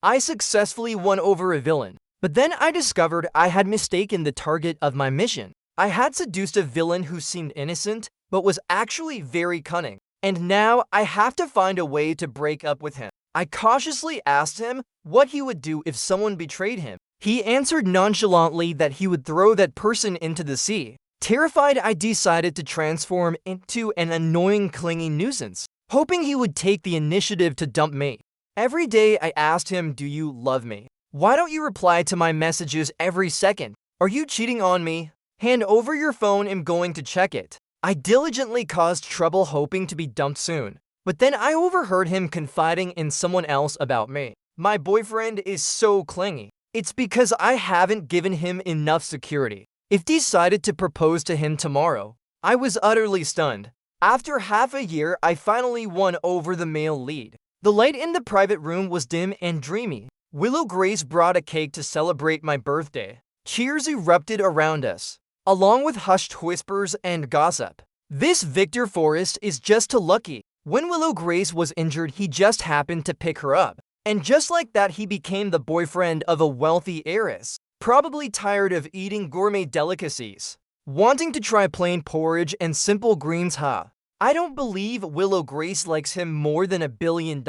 I successfully won over a villain. But then I discovered I had mistaken the target of my mission. I had seduced a villain who seemed innocent, but was actually very cunning. And now I have to find a way to break up with him. I cautiously asked him what he would do if someone betrayed him. He answered nonchalantly that he would throw that person into the sea. Terrified, I decided to transform into an annoying, clingy nuisance, hoping he would take the initiative to dump me. Every day I asked him, "Do you love me? Why don't you reply to my messages every second? Are you cheating on me? Hand over your phone, I'm going to check it." I diligently caused trouble hoping to be dumped soon. But then I overheard him confiding in someone else about me. "My boyfriend is so clingy. It's because I haven't given him enough security. If decided to propose to him tomorrow." I was utterly stunned. After half a year, I finally won over the male lead. The light in the private room was dim and dreamy. Willow Grace brought a cake to celebrate my birthday. Cheers erupted around us, along with hushed whispers and gossip. "This Victor Forrest is just too lucky. When Willow Grace was injured, he just happened to pick her up. And just like that, he became the boyfriend of a wealthy heiress, probably tired of eating gourmet delicacies, wanting to try plain porridge and simple greens, huh? I don't believe Willow Grace likes him more than $1 billion.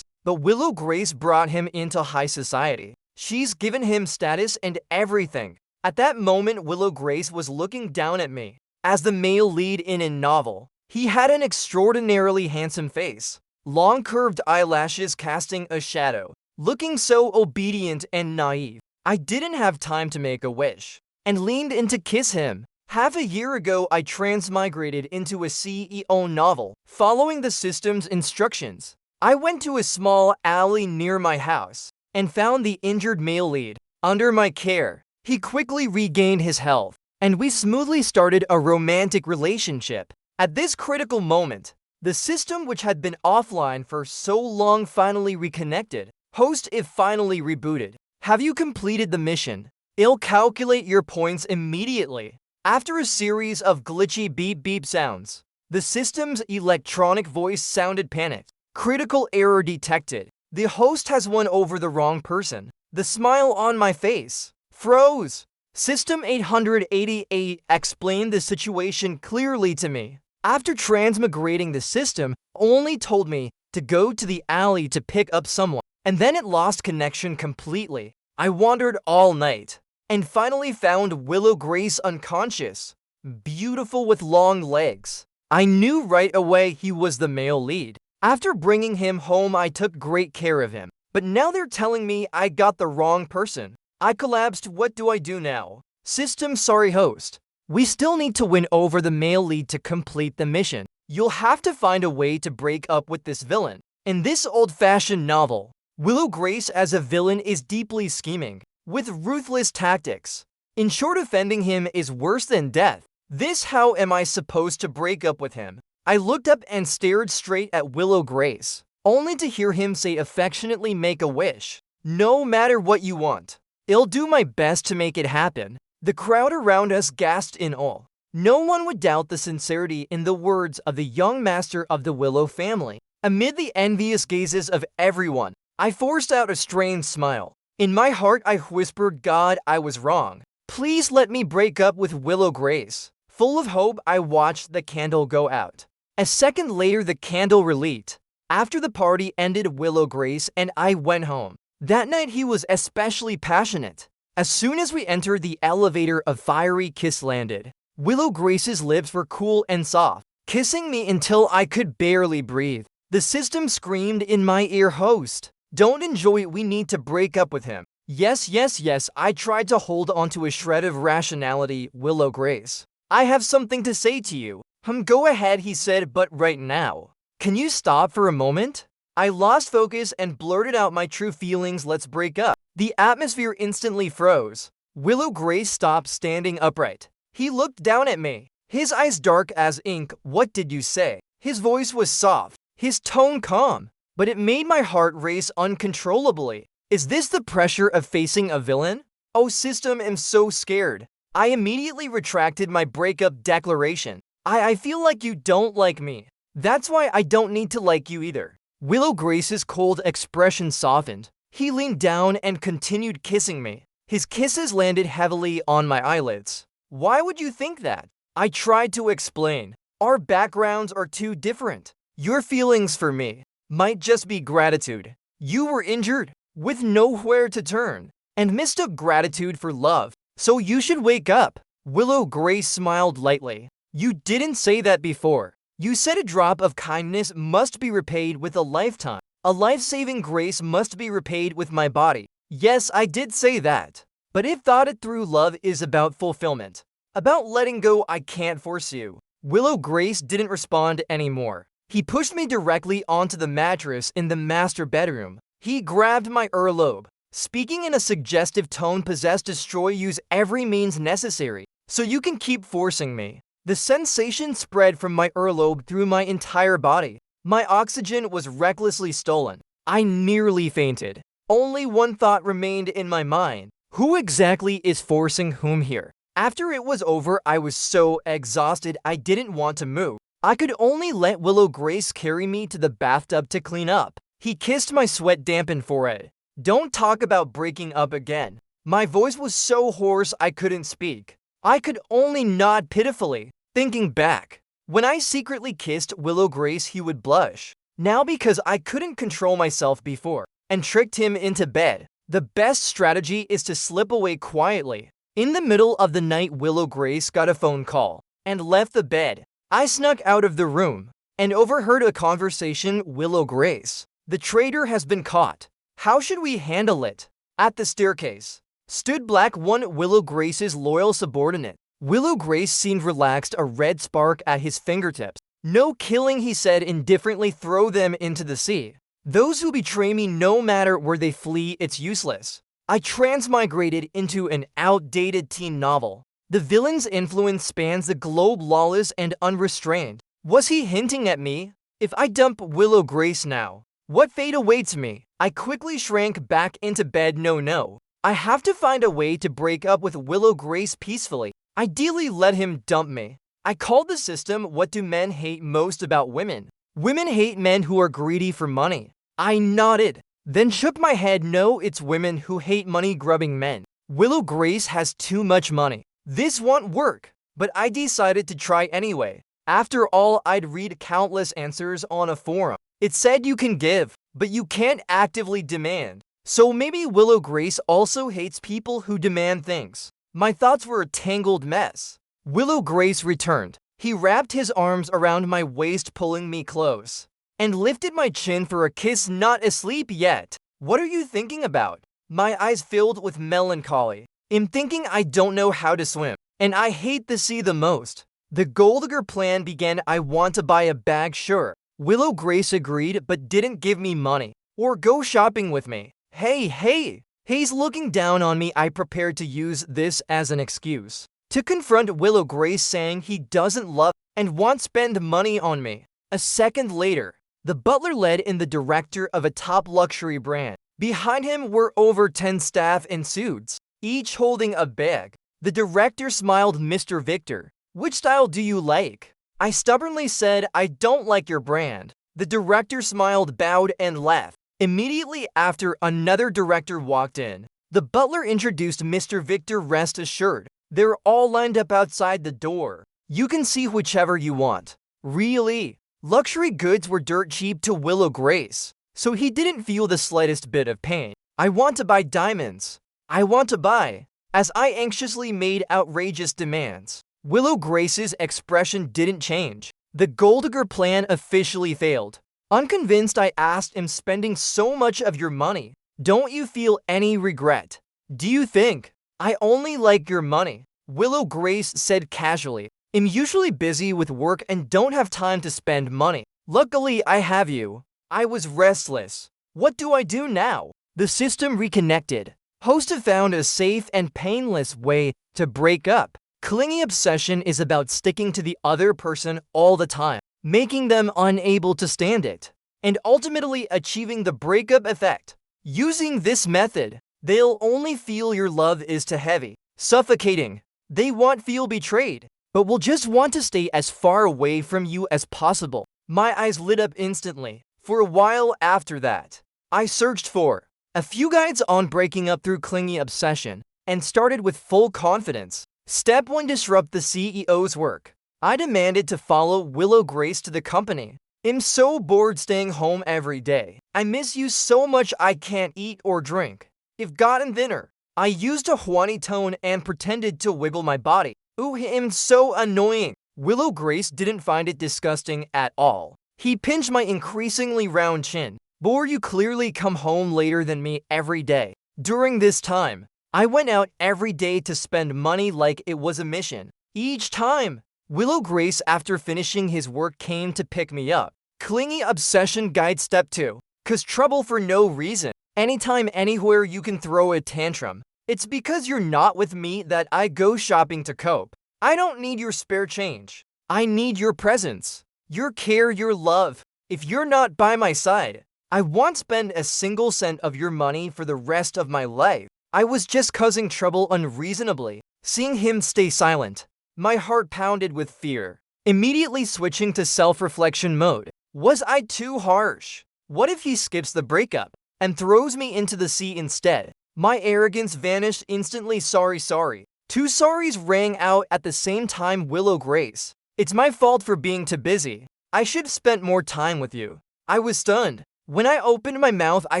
But Willow Grace brought him into high society. She's given him status and everything." At that moment, Willow Grace was looking down at me. As the male lead in a novel, he had an extraordinarily handsome face, long curved eyelashes casting a shadow, looking so obedient and naive. I didn't have time to make a wish, and leaned in to kiss him. Half a year ago, I transmigrated into a CEO novel, following the system's instructions. I went to a small alley near my house and found the injured male lead under my care. He quickly regained his health, and we smoothly started a romantic relationship. At this critical moment, the system, which had been offline for so long, finally reconnected. "Host, if finally rebooted. Have you completed the mission? It'll calculate your points immediately." After a series of glitchy beep beep sounds, the system's electronic voice sounded panicked. "Critical error detected. The host has won over the wrong person." The smile on my face froze. System 888 explained the situation clearly to me. After transmigrating, the system only told me to go to the alley to pick up someone, and then it lost connection completely. I wandered all night, and finally found Willow Grace unconscious, beautiful with long legs. I knew right away he was the male lead. After bringing him home, I took great care of him. But now they're telling me I got the wrong person. I collapsed. What do I do now? System, sorry host. We still need to win over the male lead to complete the mission. You'll have to find a way to break up with this villain. In this old-fashioned novel, Willow Grace as a villain is deeply scheming, with ruthless tactics. In short, offending him is worse than death. This, how am I supposed to break up with him? I looked up and stared straight at Willow Grace, only to hear him say affectionately, "Make a wish. No matter what you want. I'll do my best to make it happen." The crowd around us gasped in awe. No one would doubt the sincerity in the words of the young master of the Willow family. Amid the envious gazes of everyone, I forced out a strained smile. In my heart, I whispered, "God, I was wrong. Please let me break up with Willow Grace." Full of hope, I watched the candle go out. A second later, the candle relit. After the party ended, Willow Grace and I went home. That night, he was especially passionate. As soon as we entered, the elevator of fiery kiss landed. Willow Grace's lips were cool and soft, kissing me until I could barely breathe. The system screamed in my ear, "Host, don't enjoy it. We need to break up with him." Yes, yes, yes, I tried to hold onto a shred of rationality. "Willow Grace, I have something to say to you." Go ahead, he said, "but right now. Can you stop for a moment?" I lost focus and blurted out my true feelings. "Let's break up." The atmosphere instantly froze. Willow Grace stopped standing upright. He looked down at me, his eyes dark as ink. "What did you say?" His voice was soft, his tone calm, but it made my heart race uncontrollably. Is this the pressure of facing a villain? Oh, system, I'm so scared. I immediately retracted my breakup declaration. I feel like you don't like me. That's why I don't need to like you either. Willow Grace's cold expression softened. He leaned down and continued kissing me. His kisses landed heavily on my eyelids. Why would you think that? I tried to explain. Our backgrounds are too different. Your feelings for me might just be gratitude. You were injured, with nowhere to turn, and mistook gratitude for love. So you should wake up. Willow Grace smiled lightly. You didn't say that before. You said a drop of kindness must be repaid with a lifetime. A life-saving grace must be repaid with my body. Yes, I did say that. But if thought it through, love is about fulfillment. About letting go, I can't force you. Willow Grace didn't respond anymore. He pushed me directly onto the mattress in the master bedroom. He grabbed my earlobe, speaking in a suggestive tone, possessed, destroy, use every means necessary, so you can keep forcing me. The sensation spread from my earlobe through my entire body. My oxygen was recklessly stolen. I nearly fainted. Only one thought remained in my mind. Who exactly is forcing whom here? After it was over, I was so exhausted I didn't want to move. I could only let Willow Grace carry me to the bathtub to clean up. He kissed my sweat-dampened forehead. Don't talk about breaking up again. My voice was so hoarse I couldn't speak. I could only nod pitifully, thinking back. When I secretly kissed Willow Grace, he would blush. Now because I couldn't control myself before, and tricked him into bed. The best strategy is to slip away quietly. In the middle of the night, Willow Grace got a phone call and left the bed. I snuck out of the room and overheard a conversation. Willow Grace, the traitor has been caught. How should we handle it? At the staircase stood Black One, Willow Grace's loyal subordinate. Willow Grace seemed relaxed, a red spark at his fingertips. No killing, he said indifferently, throw them into the sea. Those who betray me, no matter where they flee, it's useless. I transmigrated into an outdated teen novel. The villain's influence spans the globe, lawless and unrestrained. Was he hinting at me? If I dump Willow Grace now, what fate awaits me? I quickly shrank back into bed. No. I have to find a way to break up with Willow Grace peacefully. Ideally, let him dump me. I called the system. What do men hate most about women? Women hate men who are greedy for money. I nodded, then shook my head. No, it's women who hate money-grubbing men. Willow Grace has too much money. This won't work, but I decided to try anyway. After all, I'd read countless answers on a forum. It said you can give, but you can't actively demand. So maybe Willow Grace also hates people who demand things. My thoughts were a tangled mess. Willow Grace returned. He wrapped his arms around my waist, pulling me close, and lifted my chin for a kiss. Not asleep yet. What are you thinking about? My eyes filled with melancholy. I'm thinking I don't know how to swim, and I hate the sea the most. The gold digger plan began. I want to buy a bag, sure. Willow Grace agreed, but didn't give me money or go shopping with me. Hey, he's looking down on me. I prepared to use this as an excuse to confront Willow Grace, saying he doesn't love and won't spend money on me. A second later, the butler led in the director of a top luxury brand. Behind him were over 10 staff in suits, each holding a bag. The director smiled. Mr. Victor, which style do you like? I stubbornly said, I don't like your brand. The director smiled, bowed, and left. Immediately after, another director walked in. The butler introduced Mr. Victor. Rest assured, they're all lined up outside the door. You can see whichever you want. Really? Luxury goods were dirt cheap to Willow Grace, so he didn't feel the slightest bit of pain. I want to buy diamonds. I want to buy. As I anxiously made outrageous demands, Willow Grace's expression didn't change. The gold digger plan officially failed. Unconvinced, I asked him, spending so much of your money, don't you feel any regret? Do you think I only like your money? Willow Grace said casually, I'm usually busy with work and don't have time to spend money. Luckily, I have you. I was restless. What do I do now? The system reconnected. Hosts have found a safe and painless way to break up. Clingy obsession is about sticking to the other person all the time, making them unable to stand it, and ultimately achieving the breakup effect. Using this method, they'll only feel your love is too heavy, suffocating. They won't feel betrayed, but will just want to stay as far away from you as possible. My eyes lit up instantly. For a while after that, I searched for A few guides on breaking up through clingy obsession, and started with full confidence. Step 1. Disrupt the CEO's work. I demanded to follow Willow Grace to the company. I'm so bored staying home every day. I miss you so much I can't eat or drink. You've gotten thinner. I used a whiny tone and pretended to wiggle my body. Ooh, I'm so annoying. Willow Grace didn't find it disgusting at all. He pinched my increasingly round chin. Bored, you clearly come home later than me every day. During this time, I went out every day to spend money like it was a mission. Each time, Willow Grace, after finishing his work, came to pick me up. Clingy obsession guide step 2. Cause trouble for no reason. Anytime, anywhere you can throw a tantrum. It's because you're not with me that I go shopping to cope. I don't need your spare change. I need your presence, your care, your love. If you're not by my side, I won't spend a single cent of your money for the rest of my life. I was just causing trouble unreasonably. Seeing him stay silent, my heart pounded with fear. Immediately switching to self-reflection mode. Was I too harsh? What if he skips the breakup and throws me into the sea instead? My arrogance vanished instantly. Sorry. Two sorries rang out at the same time. Willow Grace, it's my fault for being too busy. I should have spent more time with you. I was stunned. When I opened my mouth, I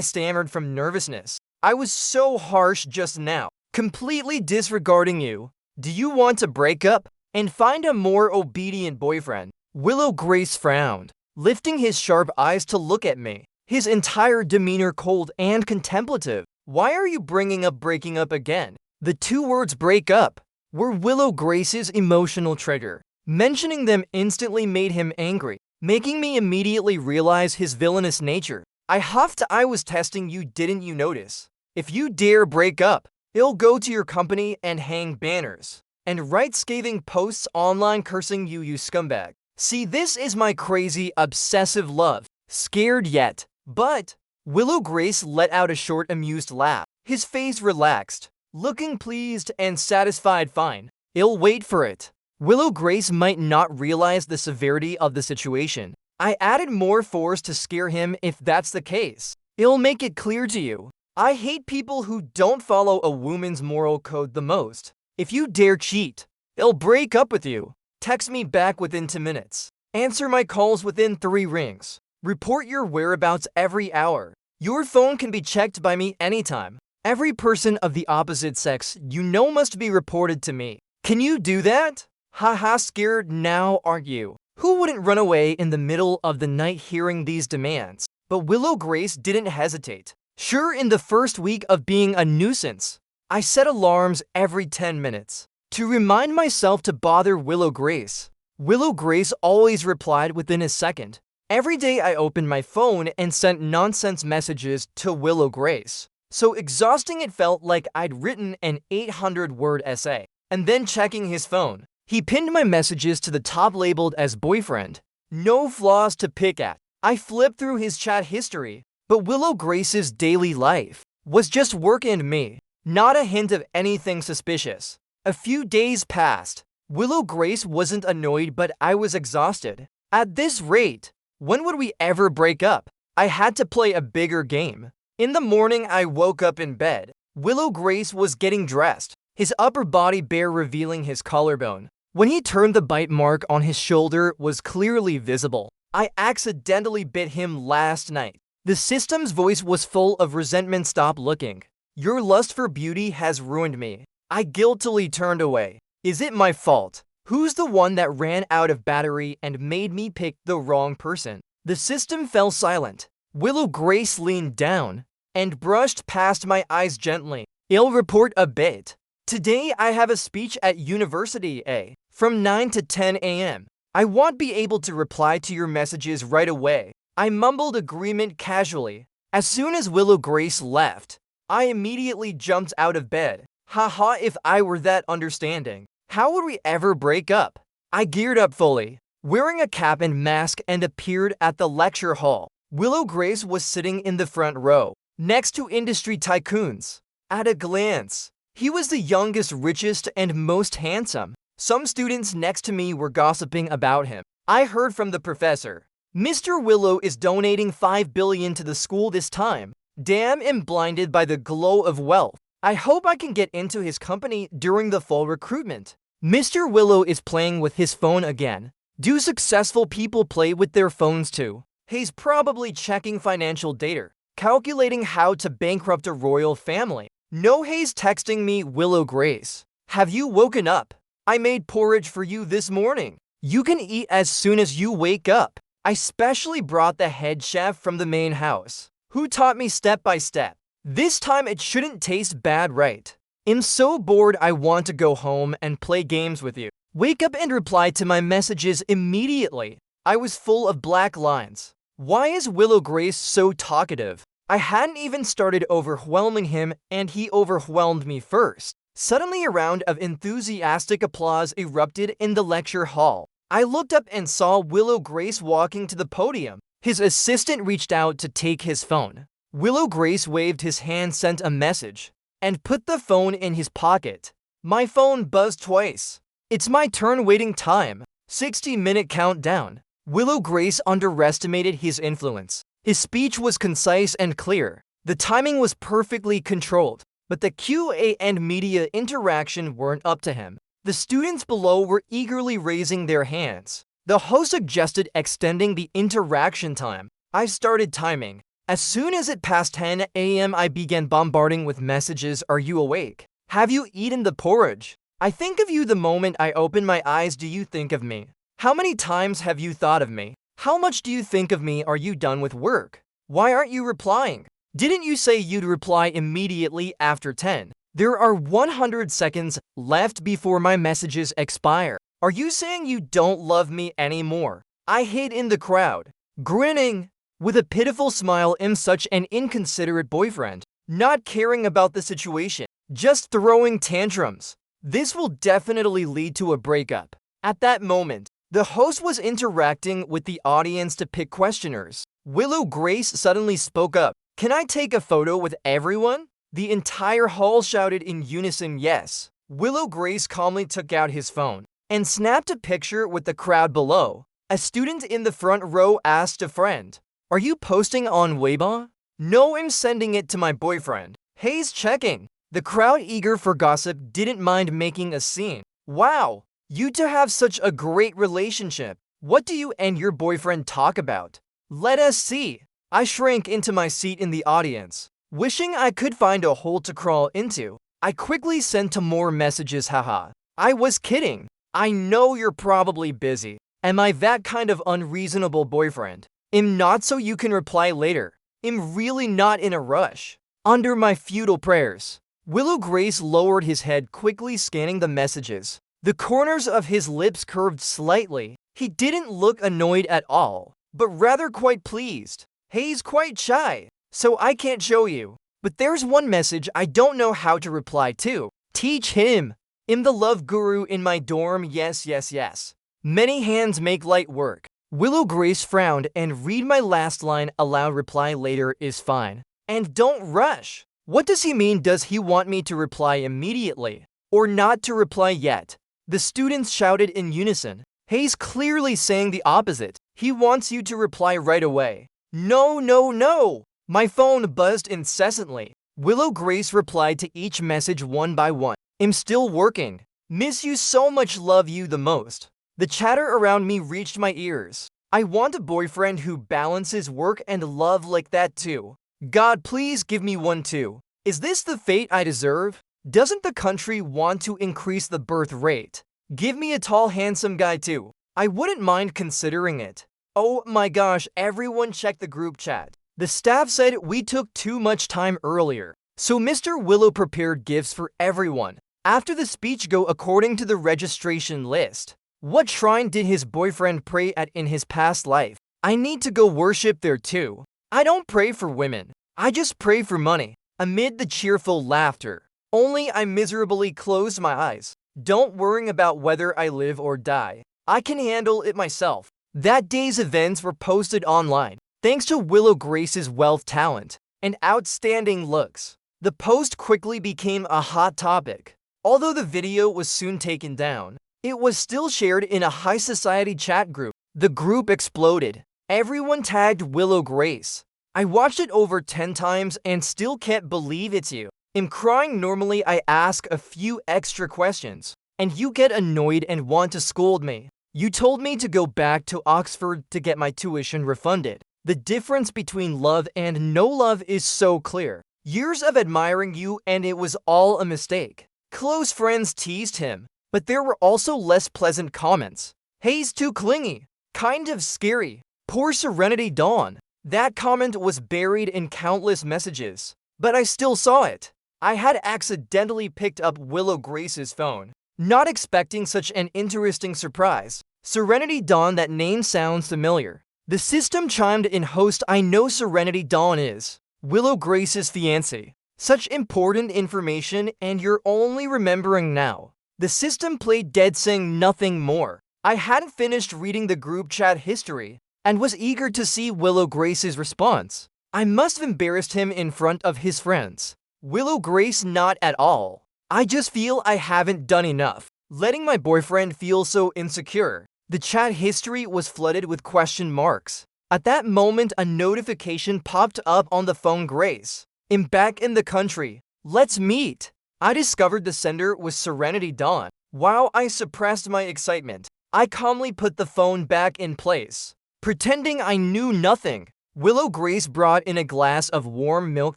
stammered from nervousness. I was so harsh just now, completely disregarding you. Do you want to break up and find a more obedient boyfriend? Willow Grace frowned, lifting his sharp eyes to look at me, his entire demeanor cold and contemplative. Why are you bringing up breaking up again? The two words break up were Willow Grace's emotional trigger. Mentioning them instantly made him angry, making me immediately realize his villainous nature. I huffed. I was testing you, didn't you notice? If you dare break up, he'll go to your company and hang banners and write scathing posts online cursing you, you scumbag. See, this is my crazy, obsessive love. Scared yet? But Willow Grace let out a short, amused laugh. His face relaxed, looking pleased and satisfied. Fine, I'll wait for it. Willow Grace might not realize the severity of the situation. I added more force to scare him. If that's the case, I'll make it clear to you. I hate people who don't follow a woman's moral code the most. If you dare cheat, I'll break up with you. Text me back within 2 minutes. Answer my calls within 3 rings. Report your whereabouts every hour. Your phone can be checked by me anytime. Every person of the opposite sex you know must be reported to me. Can you do that? Haha, scared now, aren't you? Who wouldn't run away in the middle of the night hearing these demands? But Willow Grace didn't hesitate. Sure, in the first week of being a nuisance, I set alarms every 10 minutes to remind myself to bother Willow Grace. Willow Grace always replied within a second. Every day I opened my phone and sent nonsense messages to Willow Grace. So exhausting it felt like I'd written an 800-word essay. And then checking his phone, he pinned my messages to the top labeled as boyfriend. No flaws to pick at. I flipped through his chat history, but Willow Grace's daily life was just work and me. Not a hint of anything suspicious. A few days passed. Willow Grace wasn't annoyed, but I was exhausted. At this rate, when would we ever break up? I had to play a bigger game. In the morning, I woke up in bed. Willow Grace was getting dressed, his upper body bare, revealing his collarbone. When he turned, the bite mark on his shoulder was clearly visible. I accidentally bit him last night. The system's voice was full of resentment. Stop looking. Your lust for beauty has ruined me. I guiltily turned away. Is it my fault? Who's the one that ran out of battery and made me pick the wrong person? The system fell silent. Willow Grace leaned down and brushed past my eyes gently. I'll report a bit. Today I have a speech at University A from 9 to 10 a.m. I won't be able to reply to your messages right away. I mumbled agreement casually. As soon as Willow Grace left, I immediately jumped out of bed. Haha, if I were that understanding, how would we ever break up? I geared up fully, wearing a cap and mask, and appeared at the lecture hall. Willow Grace was sitting in the front row, next to industry tycoons. At a glance, he was the youngest, richest, and most handsome. Some students next to me were gossiping about him. I heard from the professor, Mr. Willow is donating $5 billion to the school this time. Damn, I'm blinded by the glow of wealth. I hope I can get into his company during the fall recruitment. Mr. Willow is playing with his phone again. Do successful people play with their phones too? He's probably checking financial data, calculating how to bankrupt a royal family. No, he's texting me, Willow Grace. Have you woken up? I made porridge for you this morning. You can eat as soon as you wake up. I specially brought the head chef from the main house, who taught me step by step. This time it shouldn't taste bad, right? I'm so bored I want to go home and play games with you. Wake up and reply to my messages immediately. I was full of black lines. Why is Willow Grace so talkative? I hadn't even started overwhelming him and he overwhelmed me first. Suddenly a round of enthusiastic applause erupted in the lecture hall. I looked up and saw Willow Grace walking to the podium. His assistant reached out to take his phone. Willow Grace waved his hand, sent a message, and put the phone in his pocket. My phone buzzed twice. It's my turn, waiting time. 60-minute countdown. Willow Grace underestimated his influence. His speech was concise and clear. The timing was perfectly controlled, but the QA and media interaction weren't up to him. The students below were eagerly raising their hands. The host suggested extending the interaction time. I started timing. As soon as it passed 10 a.m., I began bombarding with messages. Are you awake? Have you eaten the porridge? I think of you the moment I open my eyes. Do you think of me? How many times have you thought of me? How much do you think of me? Are you done with work? Why aren't you replying? Didn't you say you'd reply immediately after 10? There are 100 seconds left before my messages expire. Are you saying you don't love me anymore? I hid in the crowd, grinning. With a pitiful smile, I'm such an inconsiderate boyfriend, not caring about the situation, just throwing tantrums. This will definitely lead to a breakup. At that moment, the host was interacting with the audience to pick questioners. Willow Grace suddenly spoke up. Can I take a photo with everyone? The entire hall shouted in unison, yes. Willow Grace calmly took out his phone and snapped a picture with the crowd below. A student in the front row asked a friend, are you posting on Weibo? No, I'm sending it to my boyfriend. He's checking. The crowd, eager for gossip, didn't mind making a scene. Wow, you two have such a great relationship. What do you and your boyfriend talk about? Let us see. I shrank into my seat in the audience, wishing I could find a hole to crawl into. I quickly sent more messages, haha. I was kidding. I know you're probably busy. Am I that kind of unreasonable boyfriend? I'm not, so you can reply later. I'm really not in a rush. Under my futile prayers. Willow Grace lowered his head, quickly scanning the messages. The corners of his lips curved slightly. He didn't look annoyed at all, but rather quite pleased. He's quite shy, so I can't show you. But there's one message I don't know how to reply to. Teach him. I'm the love guru in my dorm, yes, yes, yes. Many hands make light work. Willow Grace frowned and read my last line aloud. Reply later is fine. And don't rush. What does he mean? Does he want me to reply immediately? Or not to reply yet? The students shouted in unison. He's clearly saying the opposite. He wants you to reply right away. No, no, no. My phone buzzed incessantly. Willow Grace replied to each message one by one. I'm still working. Miss you so much, love you the most. The chatter around me reached my ears. I want a boyfriend who balances work and love like that too. God, please give me one too. Is this the fate I deserve? Doesn't the country want to increase the birth rate? Give me a tall, handsome guy too. I wouldn't mind considering it. Oh my gosh, everyone check the group chat. The staff said we took too much time earlier, so Mr. Willow prepared gifts for everyone. After the speech, go according to the registration list. What shrine did his boyfriend pray at in his past life? I need to go worship there too. I don't pray for women. I just pray for money. Amid the cheerful laughter, only I miserably closed my eyes. Don't worry about whether I live or die. I can handle it myself. That day's events were posted online. Thanks to Willow Grace's wealth, talent, and outstanding looks, the post quickly became a hot topic. Although the video was soon taken down, it was still shared in a high society chat group. The group exploded. Everyone tagged Willow Grace. I watched it over 10 times and still can't believe it's you. I'm crying. Normally I ask a few extra questions, and you get annoyed and want to scold me. You told me to go back to Oxford to get my tuition refunded. The difference between love and no love is so clear. Years of admiring you and it was all a mistake. Close friends teased him, but there were also less pleasant comments. He's too clingy. Kind of scary. Poor Serenity Dawn. That comment was buried in countless messages, but I still saw it. I had accidentally picked up Willow Grace's phone, not expecting such an interesting surprise. Serenity Dawn, that name sounds familiar. The system chimed in. Host, I know Serenity Dawn is Willow Grace's fiancé. Such important information and you're only remembering now. The system played dead, saying nothing more. I hadn't finished reading the group chat history and was eager to see Willow Grace's response. I must have embarrassed him in front of his friends. Willow Grace, not at all. I just feel I haven't done enough, letting my boyfriend feel so insecure. The chat history was flooded with question marks. At that moment, a notification popped up on the phone. Grace, I'm back in the country. Let's meet. I discovered the sender was Serenity Dawn. While I suppressed my excitement, I calmly put the phone back in place, pretending I knew nothing. Willow Grace brought in a glass of warm milk.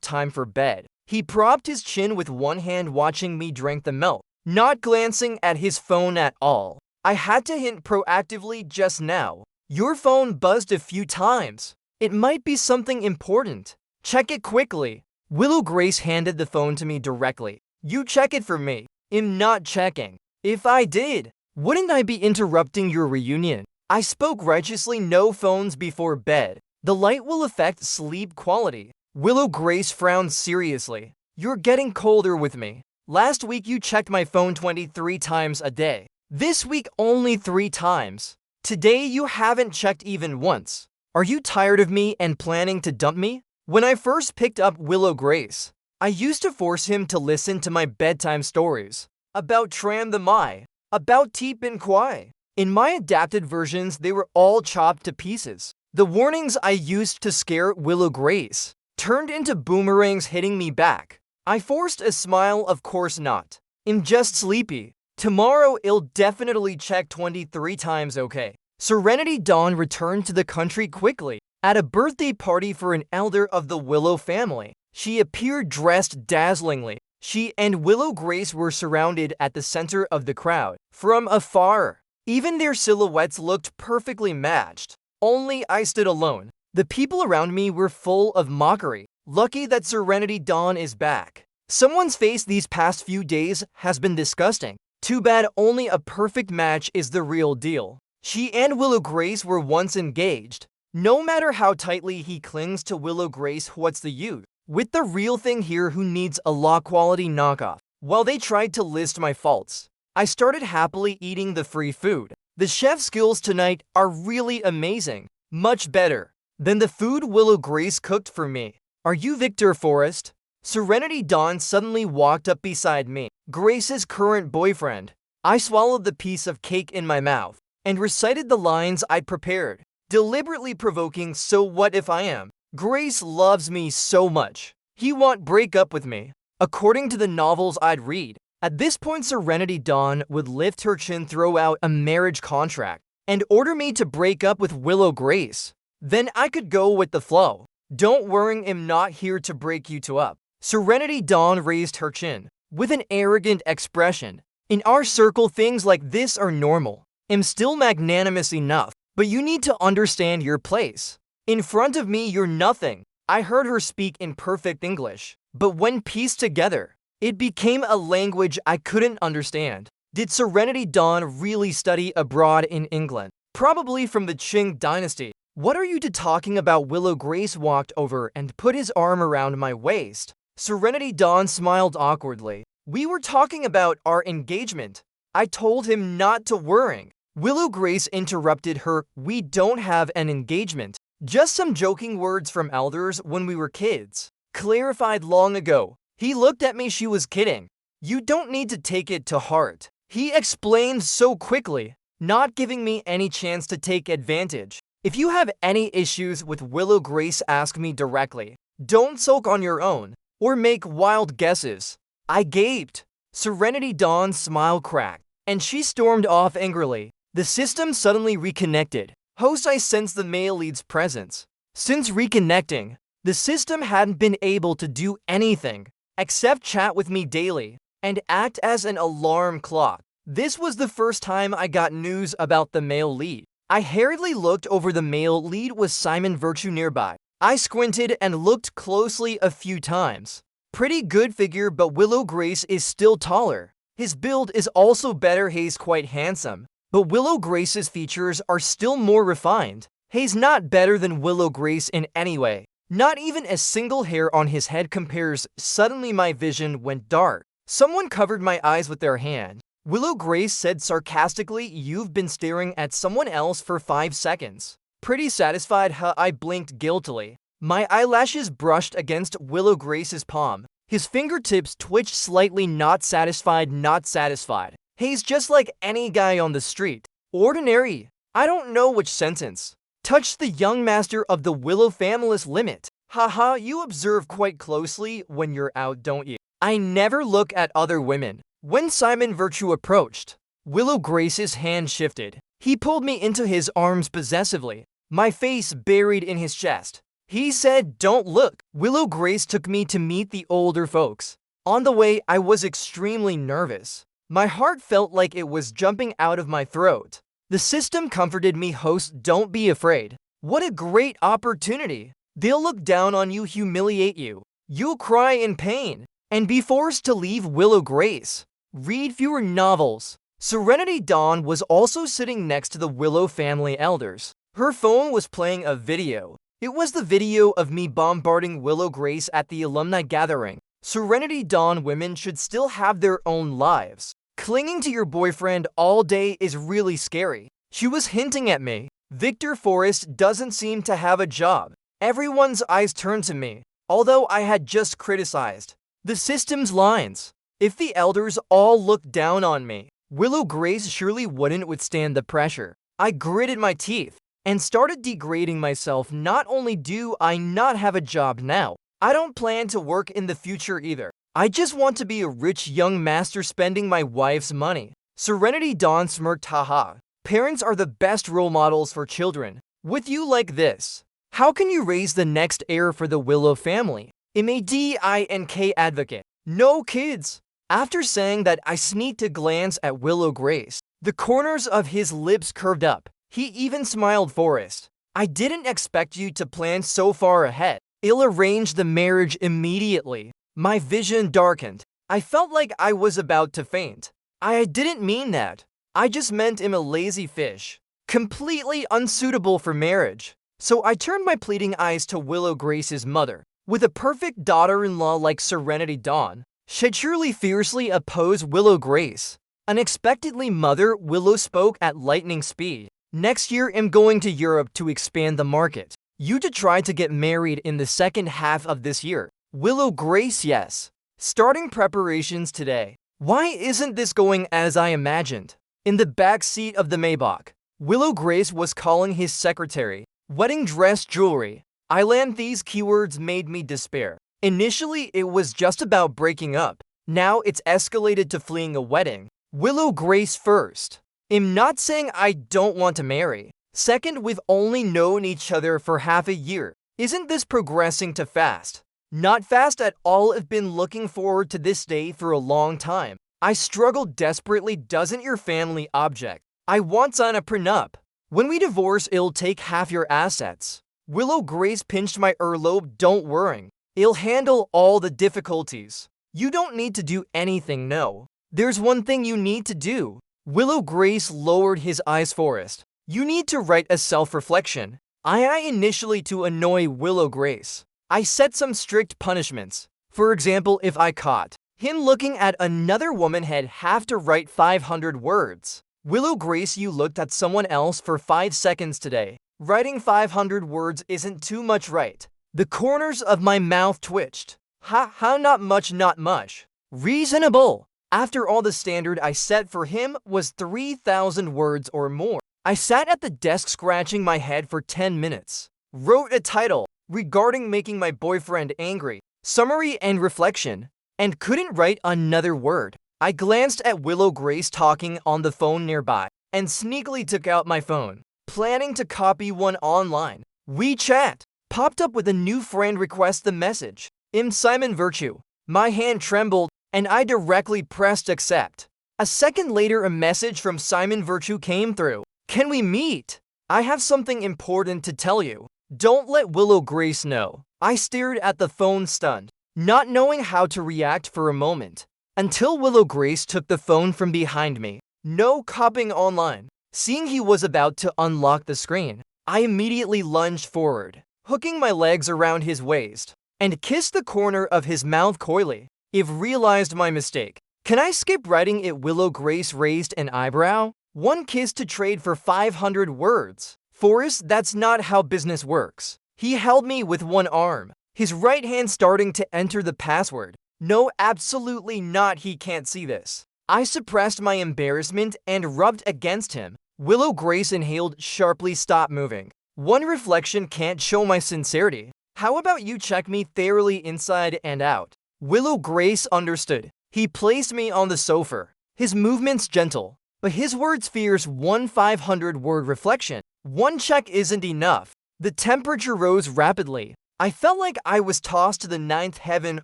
Time for bed. He propped his chin with one hand, watching me drink the milk, not glancing at his phone at all. I had to hint proactively just now. Your phone buzzed a few times. It might be something important. Check it quickly. Willow Grace handed the phone to me directly. You check it for me. I'm not checking. If I did, wouldn't I be interrupting your reunion? I spoke righteously. No phones before bed. The light will affect sleep quality. Willow Grace frowned seriously. You're getting colder with me. Last week you checked my phone 23 times a day. This week only 3 times. Today you haven't checked even once. Are you tired of me and planning to dump me? When I first picked up Willow Grace, I used to force him to listen to my bedtime stories. About TRAN the Mai. About Teep and Kwai. In my adapted versions, they were all chopped to pieces. The warnings I used to scare Willow Grace turned into boomerangs hitting me back. I forced a smile. Of course not. I'm just sleepy. Tomorrow I'll definitely check 23 times, okay? Serenity Dawn returned to the country quickly. At a birthday party for an elder of the Willow family, she appeared dressed dazzlingly. She and Willow Grace were surrounded at the center of the crowd. From afar, even their silhouettes looked perfectly matched. Only I stood alone. The people around me were full of mockery. Lucky that Serenity Dawn is back. Someone's face these past few days has been disgusting. Too bad only a perfect match is the real deal. She and Willow Grace were once engaged. No matter how tightly he clings to Willow Grace, what's the use? With the real thing here, who needs a low-quality knockoff? While they tried to list my faults, I started happily eating the free food. The chef's skills tonight are really amazing. Much better than the food Willow Grace cooked for me. Are you Victor Forrest? Serenity Dawn suddenly walked up beside me, Grace's current boyfriend. I swallowed the piece of cake in my mouth and recited the lines I'd prepared, deliberately provoking. So what if I am? Grace loves me so much. He won't break up with me, according to the novels I'd read. At this point, Serenity Dawn would lift her chin, throw out a marriage contract, and order me to break up with Willow Grace. Then I could go with the flow. Don't worry, I'm not here to break you two up. Serenity Dawn raised her chin with an arrogant expression. In our circle, things like this are normal. I'm still magnanimous enough, but you need to understand your place. In front of me, you're nothing. I heard her speak in perfect English, but when pieced together, it became a language I couldn't understand. Did Serenity Dawn really study abroad in England? Probably from the Qing dynasty. What are you two talking about? Willow Grace walked over and put his arm around my waist. Serenity Dawn smiled awkwardly. We were talking about our engagement. I told him not to worry. Willow Grace interrupted her. We don't have an engagement. Just some joking words from elders when we were kids. Clarified long ago. He looked at me. She was kidding. You don't need to take it to heart. He explained so quickly, not giving me any chance to take advantage. If you have any issues with Willow Grace, ask me directly. Don't sulk on your own, or make wild guesses. I gaped. Serenity Dawn's smile cracked, and she stormed off angrily. The system suddenly reconnected. Host, I sensed the male lead's presence. Since reconnecting, the system hadn't been able to do anything except chat with me daily and act as an alarm clock. This was the first time I got news about the male lead. I hurriedly looked over. The male lead was Simon Virtue nearby. I squinted and looked closely a few times. Pretty good figure, but Willow Grace is still taller. His build is also better. He's quite handsome, but Willow Grace's features are still more refined. He's not better than Willow Grace in any way. Not even a single hair on his head compares. Suddenly my vision went dark. Someone covered my eyes with their hand. Willow Grace said sarcastically, "You've been staring at someone else for 5 seconds. Pretty satisfied, huh?" I blinked guiltily. My eyelashes brushed against Willow Grace's palm. His fingertips twitched slightly. Not satisfied, not satisfied. He's just like any guy on the street. Ordinary. I don't know which sentence. Touch the young master of the Willow family's limit. Haha, you observe quite closely when you're out, don't you? I never look at other women. When Simon Virtue approached, Willow Grace's hand shifted. He pulled me into his arms possessively, my face buried in his chest. He said, "Don't look." Willow Grace took me to meet the older folks. On the way, I was extremely nervous. My heart felt like it was jumping out of my throat. The system comforted me. Host, don't be afraid. What a great opportunity. They'll look down on you, humiliate you. You'll cry in pain and be forced to leave Willow Grace. Read fewer novels. Serenity Dawn was also sitting next to the Willow family elders. Her phone was playing a video. It was the video of me bombarding Willow Grace at the alumni gathering. Serenity Dawn women should still have their own lives. Clinging to your boyfriend all day is really scary. She was hinting at me. Victor Forrest doesn't seem to have a job. Everyone's eyes turned to me, although I had just criticized the system's lines. If the elders all looked down on me, Willow Grace surely wouldn't withstand the pressure. I gritted my teeth and started degrading myself. Not only do I not have a job now, I don't plan to work in the future either. I just want to be a rich young master spending my wife's money. Serenity Dawn smirked. Haha. Parents are the best role models for children. With you like this, how can you raise the next heir for the Willow family? MADINK advocate. No kids. After saying that, I sneaked a glance at Willow Grace. The corners of his lips curved up. He even smiled. Forrest, I didn't expect you to plan so far ahead. I'll arrange the marriage immediately. My vision darkened. I felt like I was about to faint. I didn't mean that. I just meant I'm a lazy fish, completely unsuitable for marriage. So I turned my pleading eyes to Willow Grace's mother. With a perfect daughter-in-law like Serenity Dawn, she'd surely fiercely oppose Willow Grace. Unexpectedly, Mother Willow spoke at lightning speed. Next year, I'm going to Europe to expand the market. You to try to get married in the second half of this year. Willow Grace, yes. Starting preparations today. Why isn't this going as I imagined? In the back seat of the Maybach, Willow Grace was calling his secretary. Wedding dress, jewelry. These keywords made me despair. Initially, it was just about breaking up. Now it's escalated to fleeing a wedding. Willow Grace first. I'm not saying I don't want to marry. Second, we've only known each other for half a year. Isn't this progressing too fast? Not fast at all. I've been looking forward to this day for a long time. I struggled desperately. Doesn't your family object? I want on a prenup. When we divorce, it'll take half your assets. Willow Grace pinched my earlobe. Don't worry. I'll handle all the difficulties. You don't need to do anything, no. There's one thing you need to do. Willow Grace lowered his eyes. Forrest, you need to write a self-reflection. I initially to annoy Willow Grace. I set some strict punishments. For example, if I caught him looking at another woman, he'd have to write 500 words. Willow Grace, you looked at someone else for 5 seconds today. Writing 500 words isn't too much, right? The corners of my mouth twitched. Not much, not much. Reasonable. After all, the standard I set for him was 3,000 words or more. I sat at the desk scratching my head for 10 minutes. Wrote a title regarding making my boyfriend angry, summary and reflection, and couldn't write another word. I glanced at Willow Grace talking on the phone nearby and sneakily took out my phone, planning to copy one online. WeChat popped up with a new friend request the message. Simon Virtue. My hand trembled and I directly pressed accept. A second later, a message from Simon Virtue came through. Can we meet? I have something important to tell you. Don't let Willow Grace know. I stared at the phone stunned, not knowing how to react for a moment, until Willow Grace took the phone from behind me. No copying online. Seeing he was about to unlock the screen, I immediately lunged forward, hooking my legs around his waist, and kissed the corner of his mouth coyly. I've realized my mistake. Can I skip writing it? Willow Grace raised an eyebrow. One kiss to trade for 500 words. Forrest, that's not how business works. He held me with one arm, his right hand starting to enter the password. No, absolutely not, he can't see this. I suppressed my embarrassment and rubbed against him. Willow Grace inhaled sharply. Stop moving. One reflection can't show my sincerity. How about you check me thoroughly inside and out? Willow Grace understood. He placed me on the sofa, his movements gentle, but his words fierce. 500-word reflection. One check isn't enough. The temperature rose rapidly. I felt like I was tossed to the ninth heaven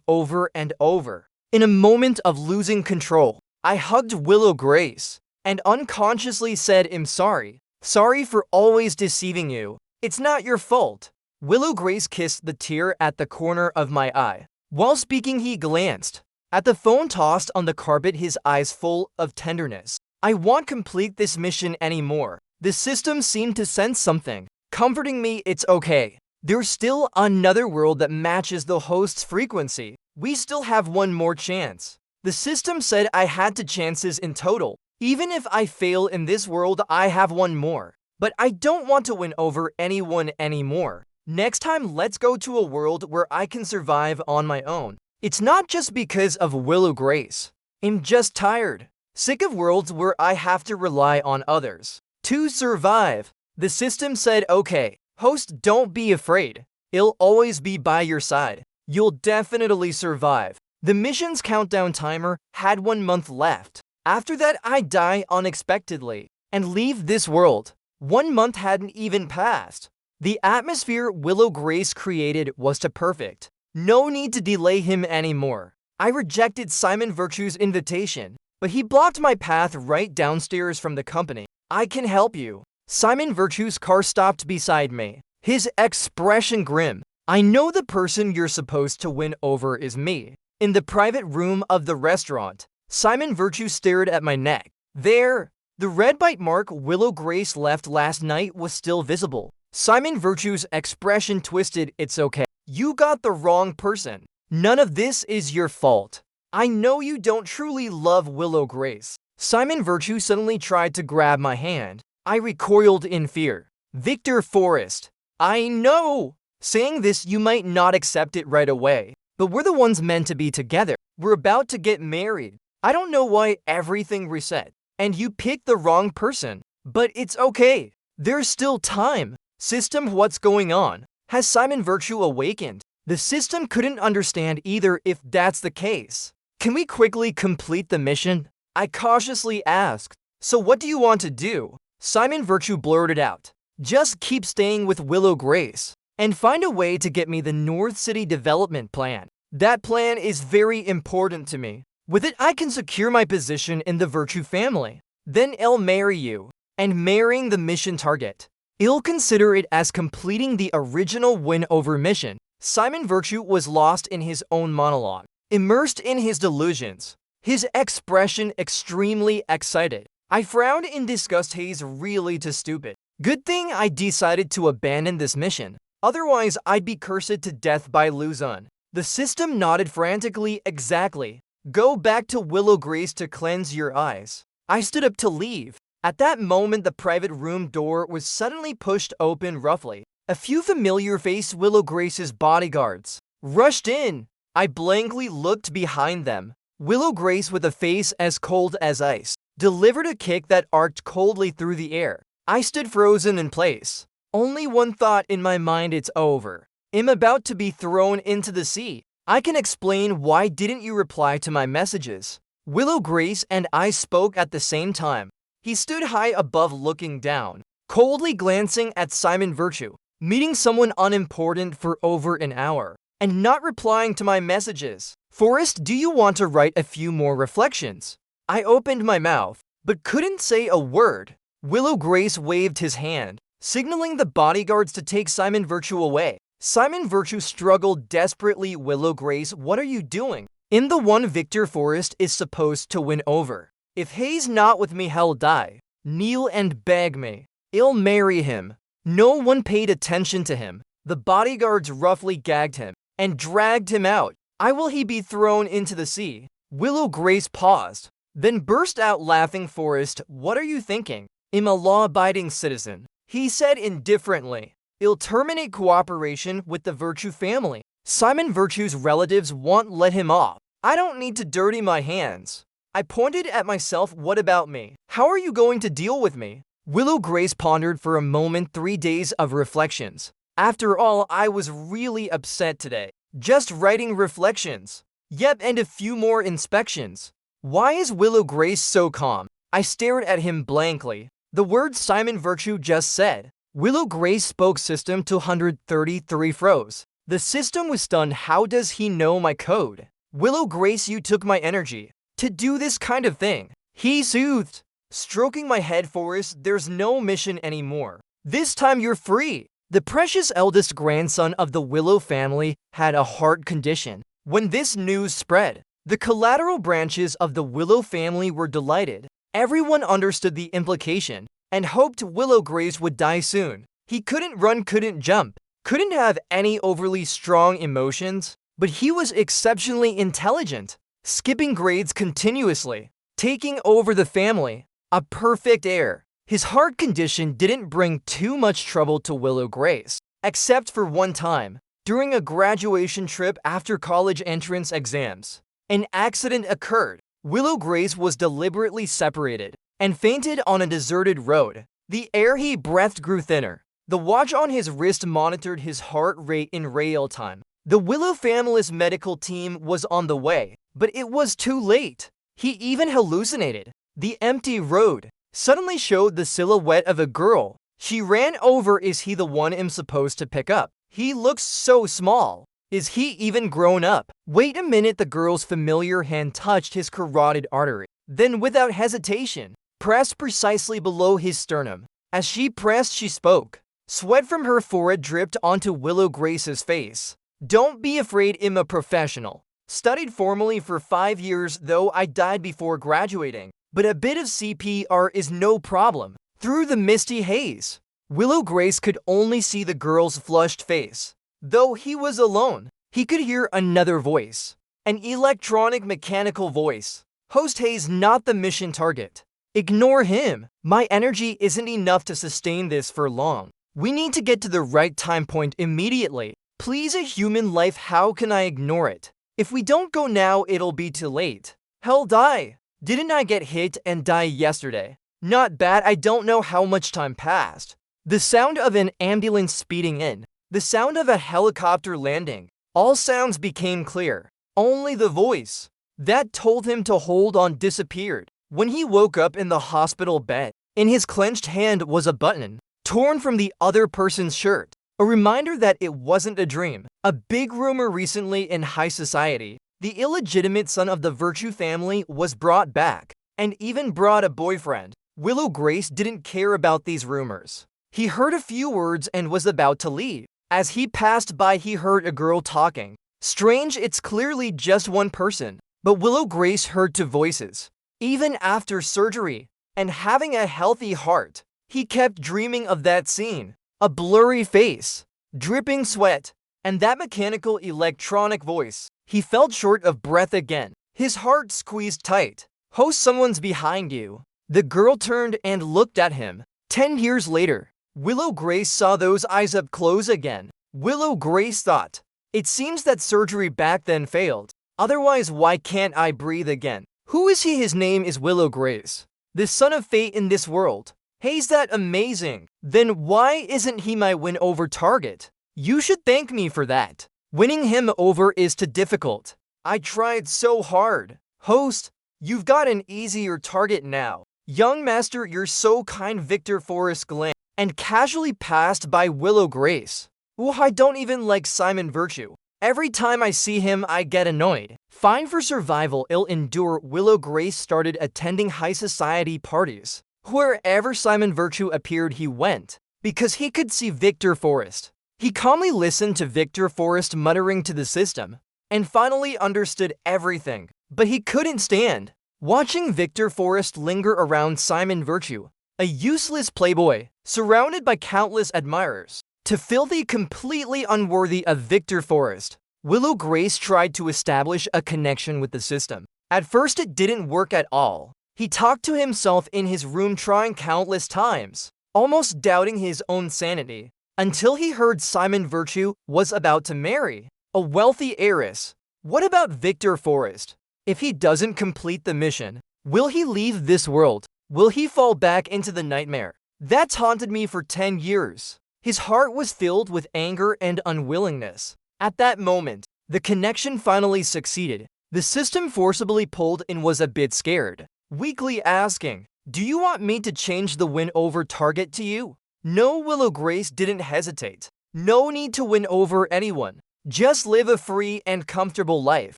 over and over. In a moment of losing control, I hugged Willow Grace and unconsciously said, I'm sorry. Sorry for always deceiving you. It's not your fault. Willow Grace kissed the tear at the corner of my eye. While speaking, he glanced at the phone tossed on the carpet, his eyes full of tenderness. I won't complete this mission anymore. The system seemed to sense something, comforting me. It's okay. There's still another world that matches the host's frequency. We still have one more chance. The system said I had 2 chances in total. Even if I fail in this world, I have one more. But I don't want to win over anyone anymore. Next time, let's go to a world where I can survive on my own. It's not just because of Willow Grace. I'm just tired. Sick of worlds where I have to rely on others to survive. The system said, okay, host, don't be afraid. I'll always be by your side. You'll definitely survive. The mission's countdown timer had 1 month left. After that, I'd die unexpectedly and leave this world. 1 month hadn't even passed. The atmosphere Willow Grace created was too perfect. No need to delay him anymore. I rejected Simon Virtue's invitation, but he blocked my path right downstairs from the company. I can help you. Simon Virtue's car stopped beside me, his expression grim. I know the person you're supposed to win over is me. In the private room of the restaurant, Simon Virtue stared at my neck. There, the red bite mark Willow Grace left last night was still visible. Simon Virtue's expression twisted. It's okay. You got the wrong person. None of this is your fault. I know you don't truly love Willow Grace. Simon Virtue suddenly tried to grab my hand. I recoiled in fear. Victor Forrest. I know. Saying this, you might not accept it right away, but we're the ones meant to be together. We're about to get married. I don't know why everything reset, and you picked the wrong person, but it's okay. There's still time. System, what's going on? Has Simon Virtue awakened? The system couldn't understand either if that's the case. Can we quickly complete the mission? I cautiously asked. So what do you want to do? Simon Virtue blurted out. Just keep staying with Willow Grace and find a way to get me the North City development plan. That plan is very important to me. With it, I can secure my position in the Virtue family. Then I'll marry you. And marrying the mission target, I'll consider it as completing the original win-over mission. Simon Virtue was lost in his own monologue, immersed in his delusions, his expression extremely excited. I frowned in disgust. He's really too stupid. Good thing I decided to abandon this mission. Otherwise, I'd be cursed to death by LUONG. The system nodded frantically. Exactly. Go back to Willow Grace to cleanse your eyes. I stood up to leave. At that moment, the private room door was suddenly pushed open roughly. A few familiar-faced Willow Grace's bodyguards rushed in. I blankly looked behind them. Willow Grace, with a face as cold as ice, delivered a kick that arced coldly through the air. I stood frozen in place. Only one thought in my mind, it's over. I'm about to be thrown into the sea. I can explain why didn't you reply to my messages? Willow Grace and I spoke at the same time. He stood high above looking down, coldly glancing at Simon Virtue, meeting someone unimportant for over an hour, and not replying to my messages. Forrest, do you want to write a few more reflections? I opened my mouth, but couldn't say a word. Willow Grace waved his hand, signaling the bodyguards to take Simon Virtue away. Simon Virtue struggled desperately. Willow Grace, what are you doing? In the one Victor Forrest is supposed to win over. If he's not with me, he'll die. Kneel and beg me. I'll marry him. No one paid attention to him. The bodyguards roughly gagged him and dragged him out. Will he be thrown into the sea? Willow Grace paused, then burst out laughing. Forrest, what are you thinking? I'm a law-abiding citizen, he said indifferently. I'll terminate cooperation with the Virtue family. Simon Virtue's relatives won't let him off. I don't need to dirty my hands. I pointed at myself. What about me? How are you going to deal with me? Willow Grace pondered for a moment. 3 days of reflections. After all, I was really upset today. Just writing reflections. Yep, and a few more inspections. Why is Willow Grace so calm? I stared at him blankly. The words Simon Virtue just said. Willow Grace spoke. System 233 froze. The system was stunned. How does he know my code? Willow Grace, you took my energy to do this kind of thing. He soothed, stroking my head. Forrest, there's no mission anymore. This time you're free. The precious eldest grandson of the Willow family had a heart condition. When this news spread, the collateral branches of the Willow family were delighted. Everyone understood the implication and hoped Willow Grace would die soon. He couldn't run, couldn't jump, couldn't have any overly strong emotions, but he was exceptionally intelligent, skipping grades continuously, taking over the family, a perfect heir. His heart condition didn't bring too much trouble to Willow Grace, except for one time, during a graduation trip after college entrance exams. An accident occurred. Willow Grace was deliberately separated and fainted on a deserted road. The air he breathed grew thinner. The watch on his wrist monitored his heart rate in real time. The Willow family's medical team was on the way, but it was too late. He even hallucinated. The empty road suddenly showed the silhouette of a girl. She ran over. Is he the one I'm supposed to pick up? He looks so small. Is he even grown up? Wait a minute. The girl's familiar hand touched his carotid artery. Then without hesitation, pressed precisely below his sternum. As she pressed, she spoke. Sweat from her forehead dripped onto Willow Grace's face. Don't be afraid. I'm a professional. Studied formally for 5 years, though I died before graduating. But a bit of CPR is no problem. Through the misty haze, Willow Grace could only see the girl's flushed face. Though he was alone, he could hear another voice. An electronic mechanical voice. Host Hayes, not the mission target. Ignore him. My energy isn't enough to sustain this for long. We need to get to the right time point immediately. Please, a human life, how can I ignore it? If we don't go now, it'll be too late. He'll die. Didn't I get hit and die yesterday? Not bad. I don't know how much time passed. The sound of an ambulance speeding in. The sound of a helicopter landing. All sounds became clear. Only the voice that told him to hold on disappeared. When he woke up in the hospital bed, in his clenched hand was a button, torn from the other person's shirt. A reminder that it wasn't a dream. A big rumor recently in high society. The illegitimate son of the Virtue family was brought back, and even brought a boyfriend. Willow Grace didn't care about these rumors. He heard a few words and was about to leave. As he passed by, he heard a girl talking. Strange, it's clearly just one person. But Willow Grace heard two voices. Even after surgery and having a healthy heart, he kept dreaming of that scene. A blurry face, dripping sweat, and that mechanical electronic voice. He felt short of breath again. His heart squeezed tight. Host, someone's behind you. The girl turned and looked at him. 10 years later, Willow Grace saw those eyes up close again. Willow Grace thought, it seems that surgery back then failed. Otherwise, why can't I breathe again? Who is he? His name is Willow Grace, the son of fate in this world. Hey's that amazing. Then why isn't he my win over target? You should thank me for that. Winning him over is too difficult. I tried so hard. Host, you've got an easier target now. Young master, you're so kind. Victor Forrest glanced and casually passed by Willow Grace. Ooh, I don't even like Simon Virtue. Every time I see him, I get annoyed. Fine for survival, ill endure. Willow Grace started attending high society parties. Wherever Simon Virtue appeared, he went, because he could see Victor Forrest. He calmly listened to Victor Forrest muttering to the system, and finally understood everything. But he couldn't stand watching Victor Forrest linger around Simon Virtue, a useless playboy, surrounded by countless admirers, to filthy, completely unworthy of Victor Forrest. Willow Grace tried to establish a connection with the system. At first, it didn't work at all. He talked to himself in his room, trying countless times, almost doubting his own sanity, until he heard Simon Virtue was about to marry a wealthy heiress. What about Victor Forrest? If he doesn't complete the mission, will he leave this world? Will he fall back into the nightmare that's haunted me for 10 years? His heart was filled with anger and unwillingness. At that moment, the connection finally succeeded. The system forcibly pulled and was a bit scared, weakly asking, "Do you want me to change the win over target to you?" No, Willow Grace didn't hesitate. No need to win over anyone. Just live a free and comfortable life.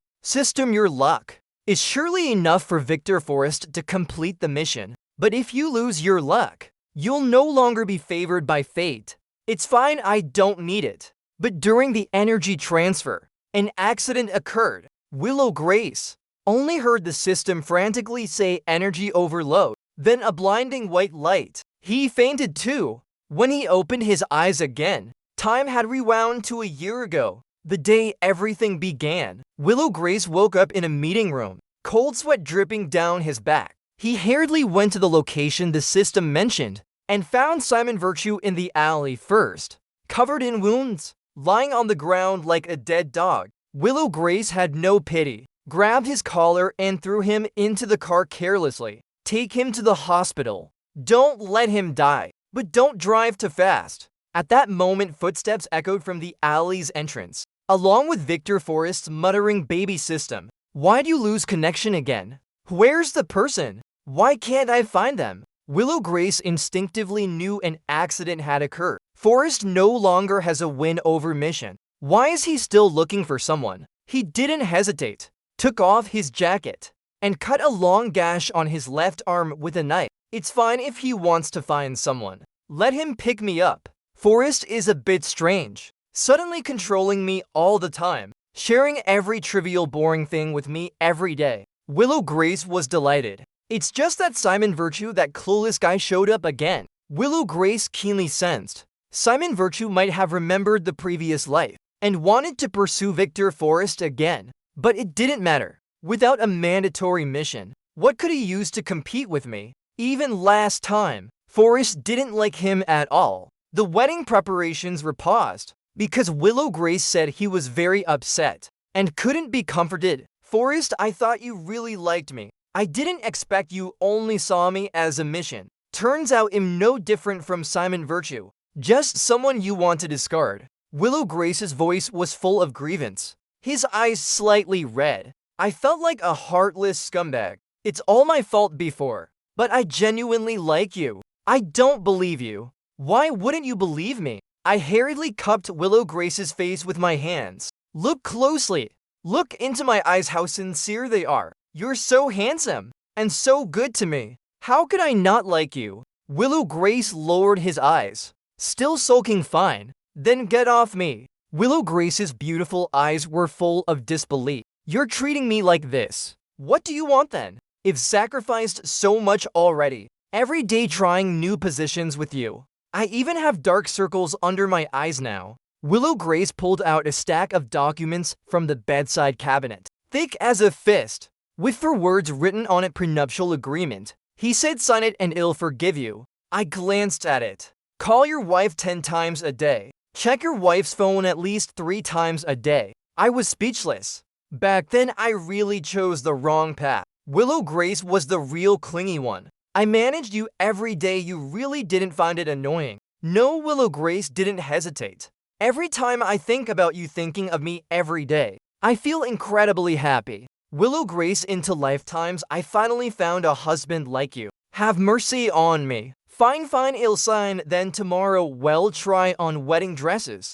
System, your luck is surely enough for Victor Forrest to complete the mission. But if you lose your luck, you'll no longer be favored by fate. It's fine, I don't need it. But during the energy transfer, an accident occurred. Willow Grace only heard the system frantically say energy overload, then a blinding white light. He fainted too. When he opened his eyes again, time had rewound to a year ago, the day everything began. Willow Grace woke up in a meeting room, cold sweat dripping down his back. He hurriedly went to the location the system mentioned and found Simon Virtue in the alley first, covered in wounds, lying on the ground like a dead dog. Willow Grace had no pity, grabbed his collar and threw him into the car carelessly. Take him to the hospital. Don't let him die, but don't drive too fast. At that moment, footsteps echoed from the alley's entrance, along with Victor Forrest's muttering, "Baby system, why'd you lose connection again? Where's the person? Why can't I find them?" Willow Grace instinctively knew an accident had occurred. Forrest no longer has a win-over mission. Why is he still looking for someone? He didn't hesitate, took off his jacket, and cut a long gash on his left arm with a knife. It's fine if he wants to find someone. Let him pick me up. Forrest is a bit strange, suddenly controlling me all the time, sharing every trivial boring thing with me every day. Willow Grace was delighted. It's just that Simon Virtue, that clueless guy, showed up again. Willow Grace keenly sensed Simon Virtue might have remembered the previous life and wanted to pursue Victor Forrest again. But it didn't matter. Without a mandatory mission, what could he use to compete with me? Even last time, Forrest didn't like him at all. The wedding preparations were paused because Willow Grace said he was very upset and couldn't be comforted. "Forrest, I thought you really liked me. I didn't expect you only saw me as a mission. Turns out I'm no different from Simon Virtue, just someone you want to discard." Willow Grace's voice was full of grievance, his eyes slightly red. "I felt like a heartless scumbag. It's all my fault before, but I genuinely like you." "I don't believe you." "Why wouldn't you believe me?" I hurriedly cupped Willow Grace's face with my hands. "Look closely. Look into my eyes, how sincere they are. You're so handsome and so good to me. How could I not like you?" Willow Grace lowered his eyes, still sulking fine. "Then get off me." Willow Grace's beautiful eyes were full of disbelief. "You're treating me like this. What do you want then? I've sacrificed so much already, every day trying new positions with you. I even have dark circles under my eyes now." Willow Grace pulled out a stack of documents from the bedside cabinet, thick as a fist, with 4 words written on it: prenuptial agreement. He said, "Sign it and I'll forgive you." I glanced at it. "Call your wife 10 times a day. Check your wife's phone at least 3 times a day." I was speechless. Back then, I really chose the wrong path. Willow Grace was the real clingy one. I managed you every day. You really didn't find it annoying. No, Willow Grace didn't hesitate. Every time I think about you thinking of me every day, I feel incredibly happy. Willow Grace into lifetimes, I finally found a husband like you. Have mercy on me. Fine, Ilsine, then tomorrow we'll try on wedding dresses.